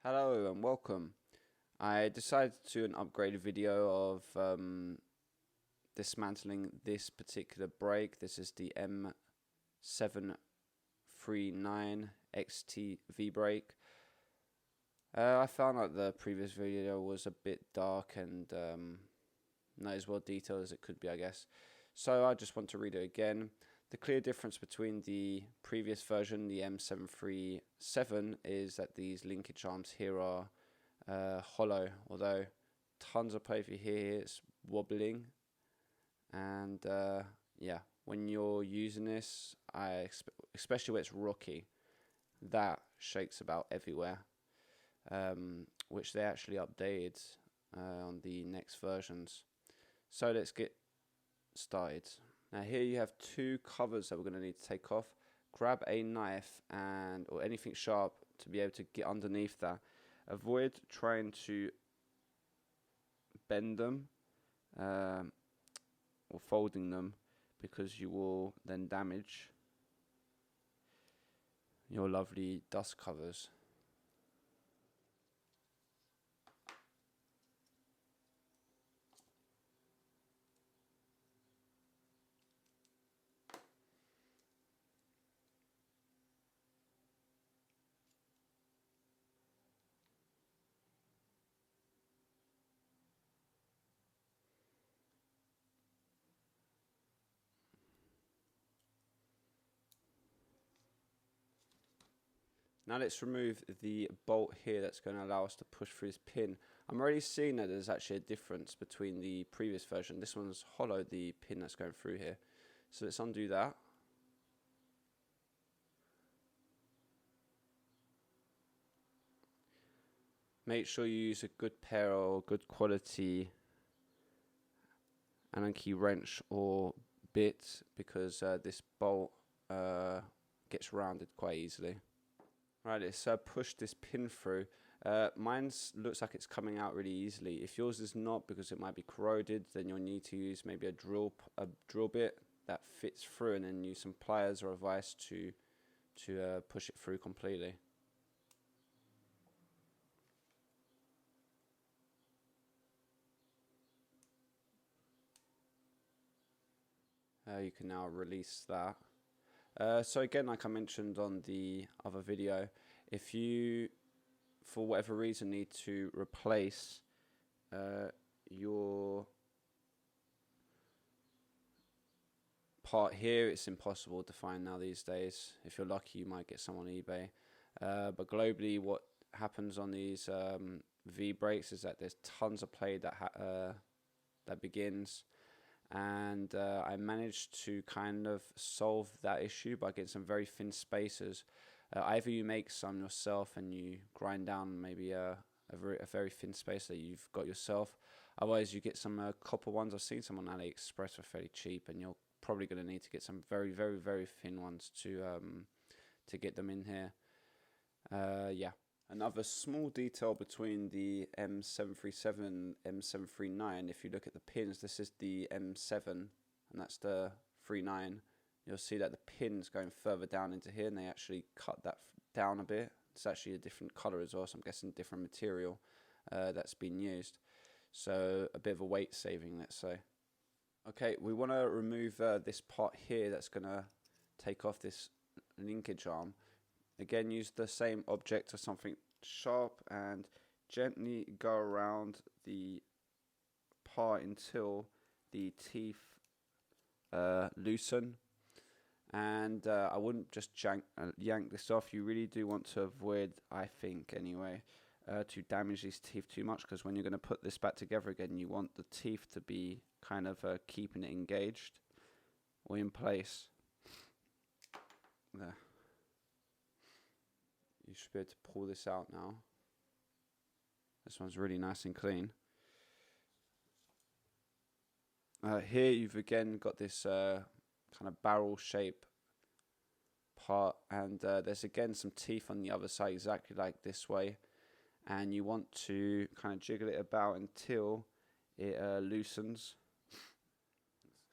Hello and welcome. I decided to do an upgraded video of dismantling this particular brake. This is the M739 Xt V brake. I found out the previous video was a bit dark and not as well detailed as it could be, I guess. So I just want to read it again. The clear difference between the previous version, the M737, is that these linkage arms here are hollow, although tons of play. If you hear it's wobbling, and yeah, when you're using this, especially when it's rocky, that shakes about everywhere, which they actually updated on the next versions. So let's get started. Now here you have two covers that we're going to need to take off. Grab a knife or anything sharp to be able to get underneath that. Avoid trying to bend them or folding them, because you will then damage your lovely dust covers. Now let's remove the bolt here that's going to allow us to push through this pin. I'm already seeing that there's actually a difference between the previous version. This one's hollow, the pin that's going through here. So let's undo that. Make sure you use a good pair or good quality Allen key wrench or bit, because this bolt gets rounded quite easily. Right, let's push this pin through. Mine looks like it's coming out really easily. If yours is not, because it might be corroded, then you'll need to use maybe a drill bit that fits through, and then use some pliers or a vise to push it through completely. You can now release that. So again, like I mentioned on the other video, if you, for whatever reason, need to replace your part here, it's impossible to find now these days. If you're lucky, you might get some on eBay. But globally, what happens on these V brakes is that there's tons of play that begins. And I managed to kind of solve that issue by getting some very thin spacers. Either you make some yourself and you grind down maybe a very thin spacer that you've got yourself. Otherwise you get some copper ones. I've seen some on AliExpress for fairly cheap, and you're probably going to need to get some very thin ones to get them in here. Yeah. Another small detail between the M737 and M739, if you look at the pins, this is the M7 and that's the 39. You'll see that the pin's going further down into here, and they actually cut that down a bit. It's actually a different colour as well, so I'm guessing different material that's been used. So a bit of a weight saving, let's say. Okay, we want to remove this part here that's going to take off this linkage arm. Again, use the same object or something sharp and gently go around the part until the teeth loosen. And I wouldn't just yank this off. You really do want to avoid, I think anyway, to damage these teeth too much, because when you're going to put this back together again, you want the teeth to be kind of keeping it engaged or in place. There. You should be able to pull this out now. This one's really nice and clean. Here you've again got this kind of barrel shape part, and there's again some teeth on the other side exactly like this way, and you want to kind of jiggle it about until it loosens.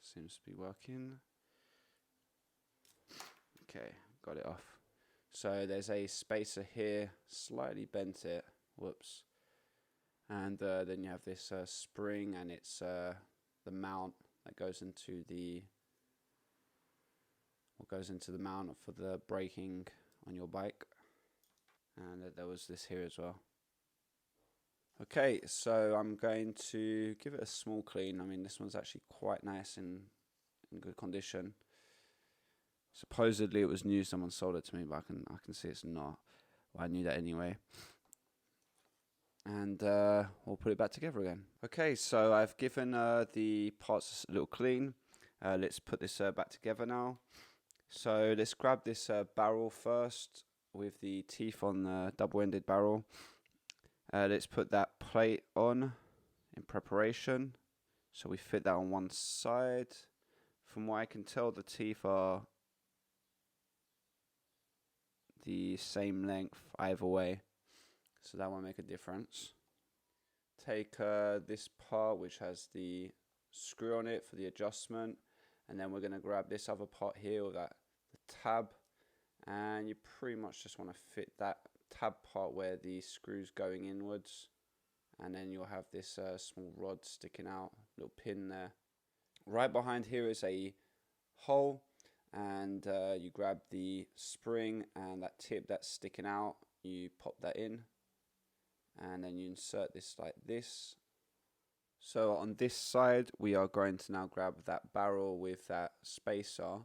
Seems to be working. Okay, got it off. So there's a spacer here, slightly bent it, whoops. And then you have this spring, and it's the mount that goes into the mount for the braking on your bike. And there was this here as well. Okay, so I'm going to give it a small clean. I mean, this one's actually quite nice and in good condition. Supposedly it was new, someone sold it to me, but I can see it's not. Well, I knew that anyway. And we'll put it back together again. Okay, so I've given the parts a little clean. Let's put this back together now. So let's grab this barrel first with the teeth on the double-ended barrel. Let's put that plate on in preparation. So we fit that on one side. From what I can tell, the teeth are the same length either way, so that won't make a difference. Take this part which has the screw on it for the adjustment, and then we're going to grab this other part here with the tab, and you pretty much just want to fit that tab part where the screw's going inwards, and then you'll have this small rod sticking out, little pin there. Right behind here is a hole, and you grab the spring and that tip that's sticking out, you pop that in, and then you insert this like this. So on this side we are going to now grab that barrel with that spacer,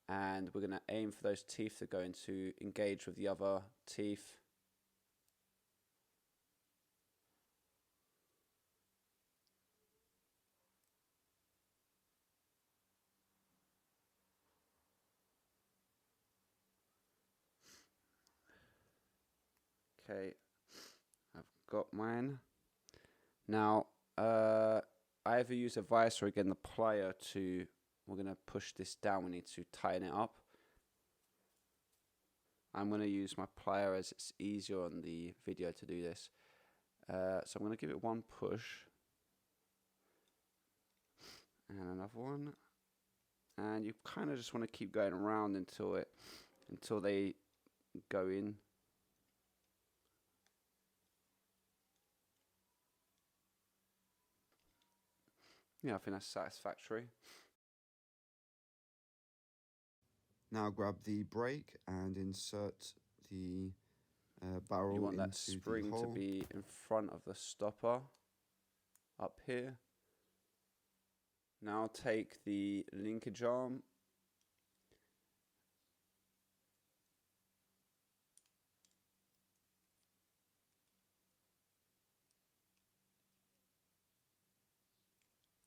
and we're going to aim for those teeth that are going to engage with the other teeth. Okay, I've got mine. Now, I either use a vise or again the plier to, we're going to push this down, we need to tighten it up. I'm going to use my plier as it's easier on the video to do this. So I'm going to give it one push. And another one. And you kind of just want to keep going around until they go in. Yeah, I think that's satisfactory. Now grab the brake and insert the barrel. You want that into spring the hole. to be in front of the stopper up here. Now take the linkage arm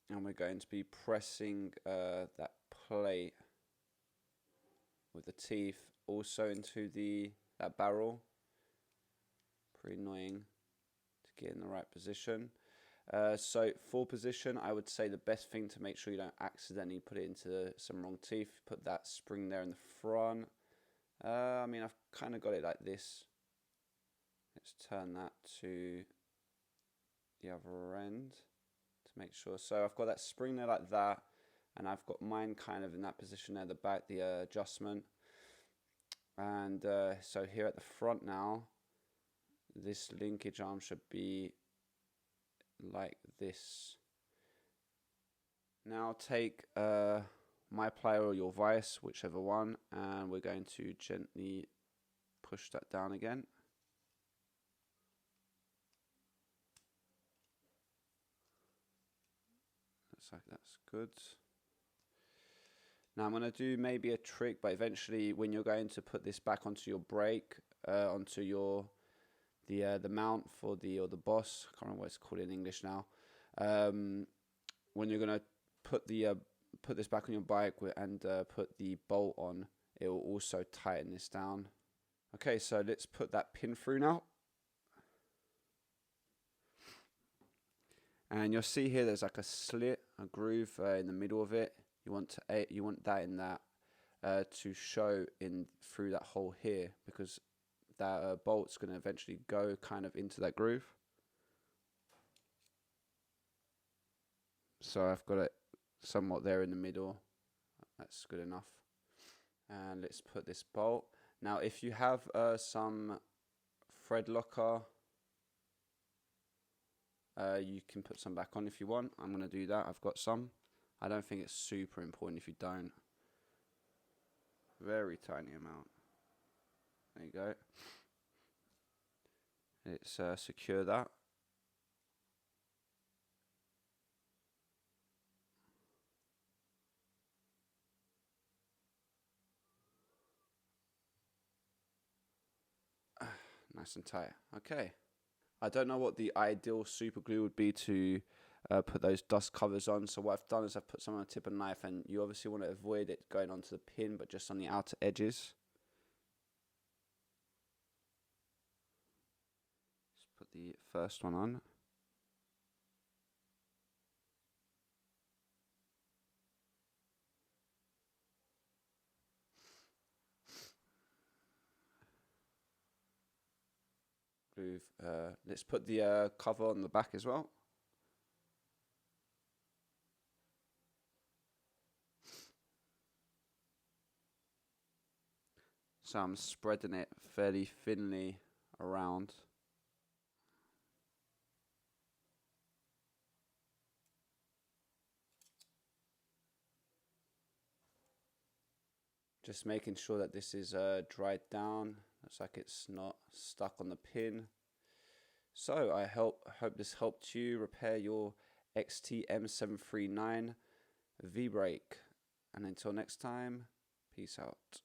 and we're going to be pressing that plate with the teeth also into that barrel. Pretty annoying to get in the right position. So for position, I would say the best thing to make sure you don't accidentally put it into some wrong teeth, put that spring there in the front. I mean, I've kind of got it like this. Let's turn that to the other end to make sure. So I've got that spring there like that, and I've got mine kind of in that position there, the back, the adjustment. And so here at the front now, this linkage arm should be like this. Now take my plier or your vise, whichever one, and we're going to gently push that down again. Looks like that's good. Now I'm going to do maybe a trick, but eventually when you're going to put this back onto your brake, onto the mount for the boss, I can't remember what it's called in English now. When you're going to put this back on your bike and put the bolt on, it will also tighten this down. Okay, so let's put that pin through now. And you'll see here there's like a slit, a groove in the middle of it. You want that in that to show in through that hole here, because that bolt's going to eventually go kind of into that groove. So I've got it somewhat there in the middle. That's good enough. And let's put this bolt. Now, if you have some thread locker, you can put some back on if you want. I'm going to do that. I've got some. I don't think it's super important if you don't. Very tiny amount. There you go. Let's secure that. Nice and tight. Okay. I don't know what the ideal super glue would be to put those dust covers on. So what I've done is I've put some on the tip of the knife, and you obviously want to avoid it going onto the pin, but just on the outer edges. Let's put the first one on. Let's put the cover on the back as well. So I'm spreading it fairly thinly around. Just making sure that this is dried down. Looks like it's not stuck on the pin. So I hope this helped you repair your Xt M739 V-brake. And until next time, peace out.